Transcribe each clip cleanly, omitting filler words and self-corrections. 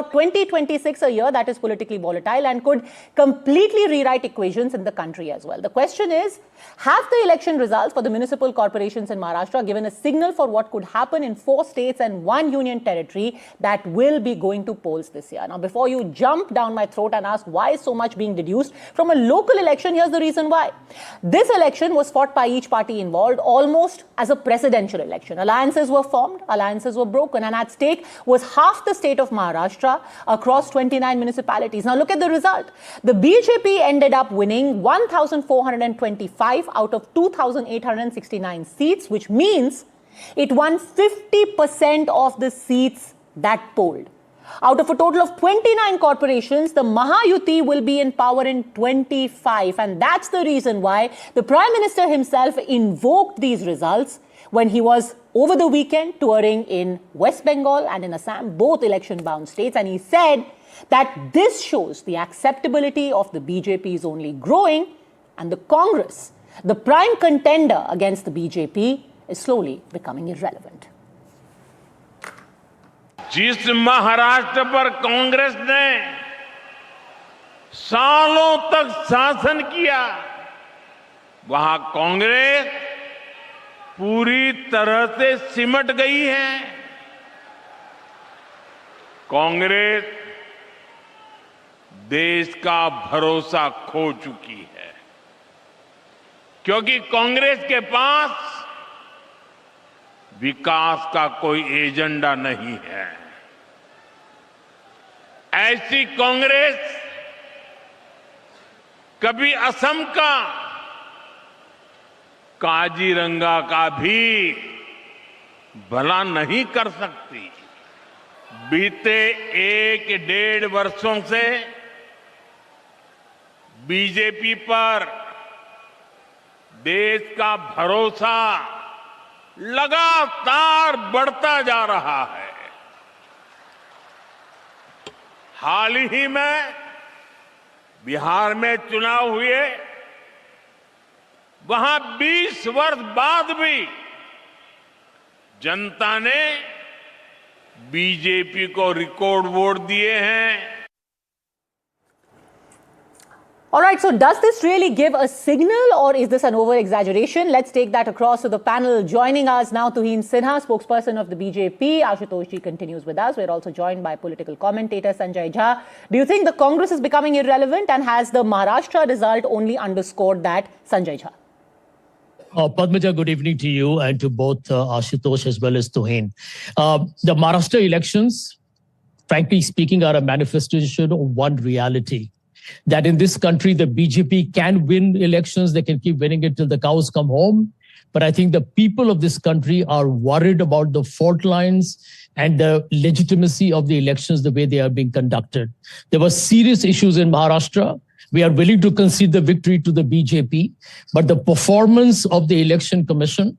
2026, a year that is politically volatile and could completely rewrite equations in the country as well. The question is, have the election results for the municipal corporations in Maharashtra given a signal for what could happen in 4 states and 1 union territory that will be going to polls this year? Now, before you jump down my throat and ask why is so much being deduced from a local election, here's the reason why. This election was fought by each party involved almost as a presidential election. Alliances were formed, alliances were broken, and at stake was half the state of Maharashtra across 29 municipalities. Now look at the result. The BJP ended up winning 1,425 out of 2,869 seats, which means it won 50% of the seats that polled. Out of a total of 29 corporations, the Maha will be in power in 25. And that's the reason why the Prime Minister himself invoked these results when he was over the weekend touring in West Bengal and in Assam, both election-bound states. And he said that this shows the acceptability of the BJP is only growing and the Congress, the prime contender against the BJP, is slowly becoming irrelevant. जिस महाराष्ट्र पर कांग्रेस ने सालों तक शासन किया, वहां कांग्रेस पूरी तरह से सिमट गई है। कांग्रेस देश का भरोसा खो चुकी है, क्योंकि कांग्रेस के पास विकास का कोई एजेंडा नहीं है। ऐसी कांग्रेस कभी असम का काजीरंगा का भी भला नहीं कर सकती। बीते 1-1.5 वर्षों से बीजेपी पर देश का भरोसा लगातार बढ़ता जा रहा है। हाल ही में बिहार में चुनाव हुए, वहां 20 वर्ष बाद भी जनता ने बीजेपी को रिकॉर्ड वोट दिए हैं। All right, so does this really give a signal or is this an over-exaggeration? Let's take that across to the panel. Joining us now, Tuhin Sinha, spokesperson of the BJP. Ashutosh ji continues with us. We're also joined by political commentator Sanjay Jha. Do you think the Congress is becoming irrelevant, and has the Maharashtra result only underscored that? Sanjay Jha. Padmaja, good evening to you and to both Ashutosh as well as Tuhin. The Maharashtra elections, frankly speaking, are a manifestation of one reality. That in this country, the BJP can win elections. They can keep winning it till the cows come home. But I think the people of this country are worried about the fault lines and the legitimacy of the elections, the way they are being conducted. There were serious issues in Maharashtra. We are willing to concede the victory to the BJP. But the performance of the election commission,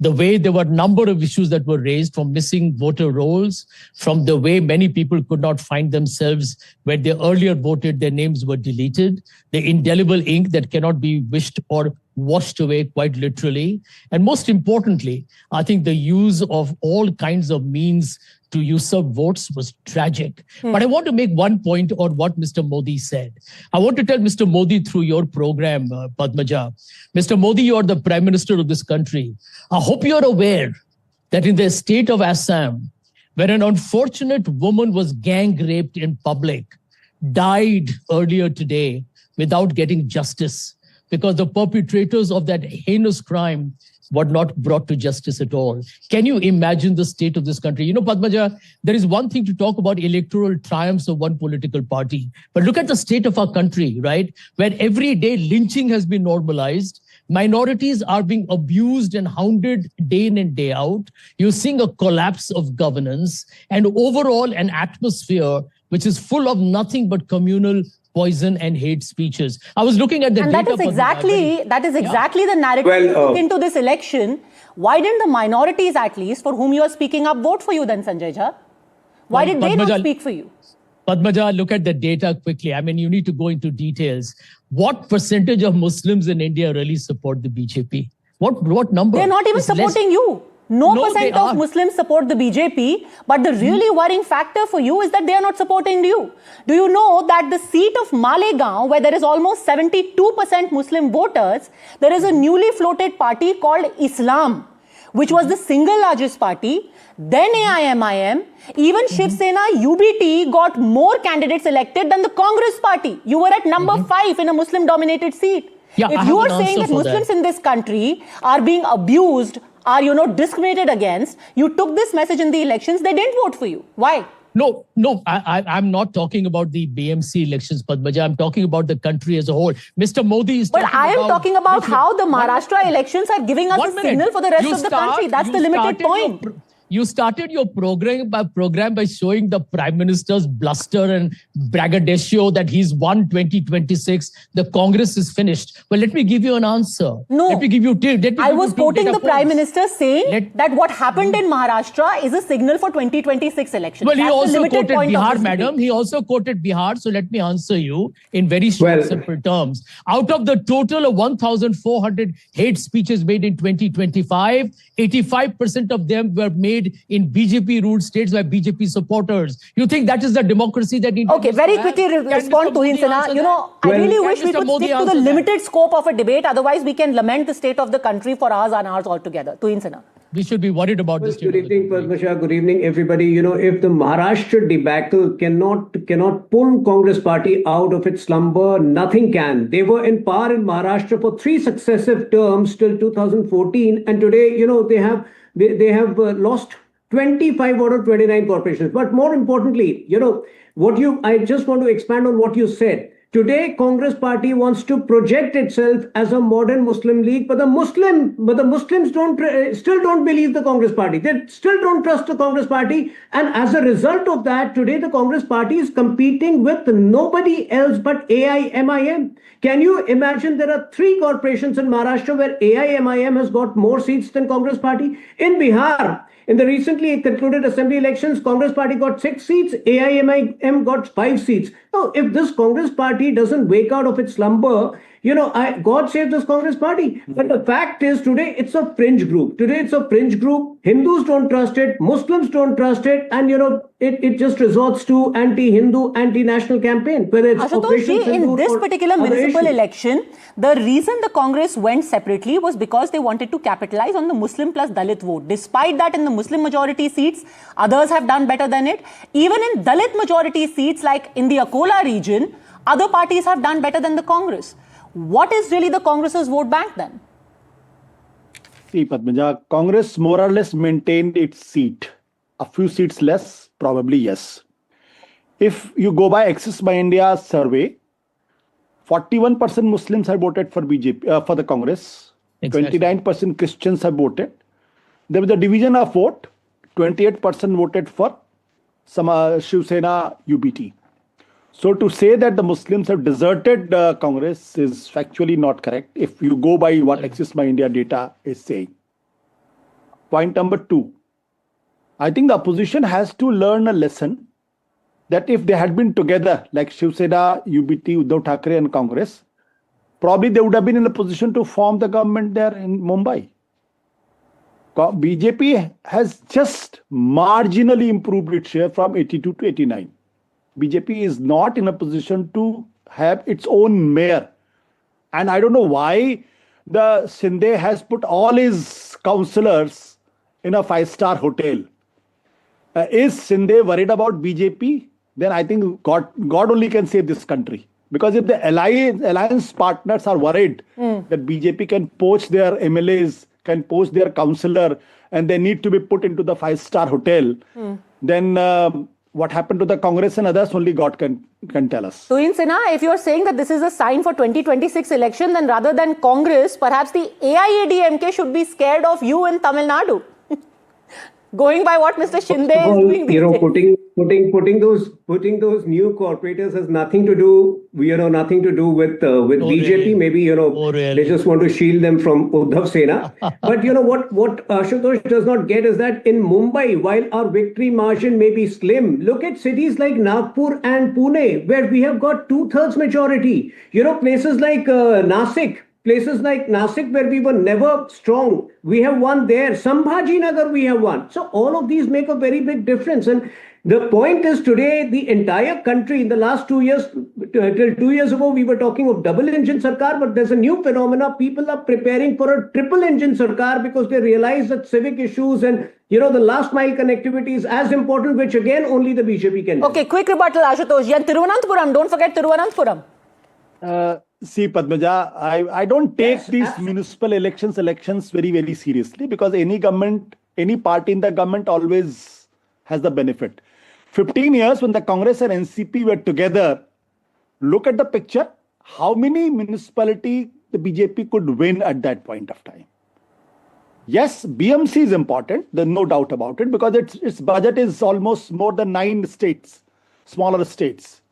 the way there were a number of issues that were raised, from missing voter rolls, from the way many people could not find themselves where they earlier voted, their names were deleted, the indelible ink that cannot be wished or washed away quite literally. And most importantly, I think the use of all kinds of means to usurp votes was tragic. But I want to make one point on what Mr. Modi said. I want to tell Mr. Modi through your program, Padmaja. Mr. Modi, you are the Prime Minister of this country. I hope you're aware that in the state of Assam, where an unfortunate woman was gang raped in public, died earlier today without getting justice, because the perpetrators of that heinous crime were not brought to justice at all. Can you imagine the state of this country? You know, Padmaja, there is one thing to talk about electoral triumphs of one political party, but look at the state of our country, right? Where every day lynching has been normalized. Minorities are being abused and hounded day in and day out. You're seeing a collapse of governance and overall an atmosphere which is full of nothing but communal poison and hate speeches. I was looking at the data. And that is exactly the narrative into this election. Why didn't the minorities, at least, for whom you are speaking up, vote for you then, Sanjay Jha? Why did they not speak for you? Padmaja, look at the data quickly. I mean, you need to go into details. What percentage of Muslims in India really support the BJP? What number? They're not even supporting you. No No, percent they of are. Muslims support the BJP, but the really worrying factor for you is that they are not supporting you. Do you know that the seat of Malegaon, where there is almost 72% Muslim voters, there is a newly floated party called Islam, which was the single largest party. Then AIMIM, even Shiv Sena UBT got more candidates elected than the Congress party. You were at number 5 in a Muslim-dominated seat. Yeah, I if have you an are saying answer that for Muslims that. in this country are being abused, are discriminated against, you took this message in the elections, they didn't vote for you. Why? No, I'm not talking about the BMC elections, Padmaja. I'm talking about the country as a whole. Mr. Modi is But talking I am about... talking about Listen, how the one Maharashtra minute. elections are giving us 1 a minute. signal for the rest You of the country. That's the limited point. You started your program by showing the Prime Minister's bluster and braggadocio that he's won 2026. The Congress is finished. Well, let me give you an answer. No. Let me give you I was quoting the Prime Minister saying that what happened in Maharashtra is a signal for 2026 elections. Well, he That's the also limited quoted point of Bihar, this madam. debate. He also quoted Bihar. So let me answer you in very short, simple terms. Out of the total of 1,400 hate speeches made in 2025, 85% of them were made in BJP-ruled states by BJP supporters. You think that is the democracy that India Okay, very quickly respond to Hinsana. I really wish we could stick to the limited scope of a debate. Otherwise, we can lament the state of the country for hours and hours altogether. To Hinsana. We should be worried about this. Good evening, Padmasha. Good evening, everybody. If the Maharashtra debacle cannot pull Congress party out of its slumber, nothing can. They were in power in Maharashtra for 3 successive terms till 2014, and today, they have lost 25 out of 29 corporations. But more importantly, I just want to expand on what you said. Today, Congress party wants to project itself as a modern Muslim league, but the Muslims still don't believe the Congress party. They still don't trust the Congress party, and as a result of that, today the Congress party is competing with nobody else but AIMIM. Can you imagine there are 3 corporations in Maharashtra where AIMIM has got more seats than Congress party? In Bihar, in the recently concluded assembly elections, Congress party got 6 seats, AIMIM got 5 seats. Now, if this Congress party doesn't wake out of its slumber, God save this Congress party. But the fact is, today it's a fringe group. Hindus don't trust it, Muslims don't trust it, and it just resorts to anti-Hindu, anti-national campaign. Whether it's Ashutosh ji, in this particular municipal election, the reason the Congress went separately was because they wanted to capitalize on the Muslim plus Dalit vote. Despite that, in the Muslim majority seats, others have done better than it. Even in Dalit majority seats, like in the Akola region, other parties have done better than the Congress. What is really the Congress's vote bank then? See, Padmaja, Congress more or less maintained its seat. A few seats less, probably yes. If you go by Access by India survey, 41% Muslims have voted for BJP, for the Congress. Exactly. 29% Christians have voted. There was a division of vote. 28% voted for Shiv Sena UBT. So to say that the Muslims have deserted Congress is factually not correct if you go by what Access by India data is saying. Point number 2. I think the opposition has to learn a lesson that if they had been together like Shiv Sena, UBT, Uddhav Thackere and Congress, probably they would have been in a position to form the government there in Mumbai. BJP has just marginally improved its share from 82 to 89. BJP is not in a position to have its own mayor. And I don't know why the Shinde has put all his councillors in a 5-star hotel. Is Shinde worried about BJP? Then I think God only can save this country. Because if the alliance partners are worried that BJP can poach their MLAs, can poach their councillor, and they need to be put into the 5-star hotel, then what happened to the Congress and others, only God can tell us. So, Hinsana, if you're saying that this is a sign for 2026 election, then rather than Congress, perhaps the AIADMK should be scared of you in Tamil Nadu. Going by what Mr. Shinde is doing these days. Putting those new corporators has nothing to do with BJP. Really. Maybe Really. they just want to shield them from Uddhav Sena. But what Ashutosh does not get is that in Mumbai, while our victory margin may be slim, look at cities like Nagpur and Pune, where we have got 2/3 majority. Places like Nasik, Places like Nasik, where we were never strong, we have won there. Sambhaji Nagar, we have won. So all of these make a very big difference. And the point is, today, the entire country, in the last 2 years, till 2 years ago, we were talking of double engine sarkar, but there's a new phenomena. People are preparing for a triple engine sarkar because they realize that civic issues and, the last mile connectivity is as important, which again, only the BJP can do. Okay, quick rebuttal, Ashutosh. And Thiruvananthapuram, don't forget Thiruvananthapuram. See, Padmaja, I don't take these municipal elections very, very seriously, because any government, any party in the government always has the benefit. 15 years when the Congress and NCP were together, look at the picture, how many municipality the BJP could win at that point of time. Yes, BMC is important, there's no doubt about it, because its budget is almost more than 9 states, smaller states.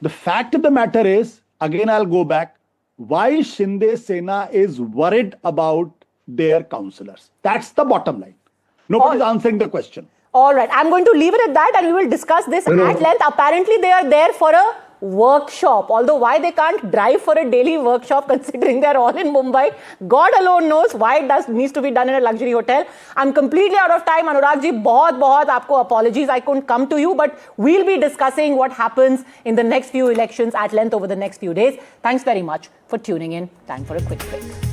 The fact of the matter is, again, I'll go back, why Shinde Sena is worried about their councillors. That's the bottom line. Nobody's answering the question. All right, I'm going to leave it at that and we will discuss this at length. Apparently, they are there for a workshop. Although why they can't drive for a daily workshop, considering they're all in Mumbai, God alone knows why it needs to be done in a luxury hotel. I'm completely out of time. Anurag ji, bahut aapko apologies. I couldn't come to you, but we'll be discussing what happens in the next few elections at length over the next few days. Thanks very much for tuning in. Time for a quick break.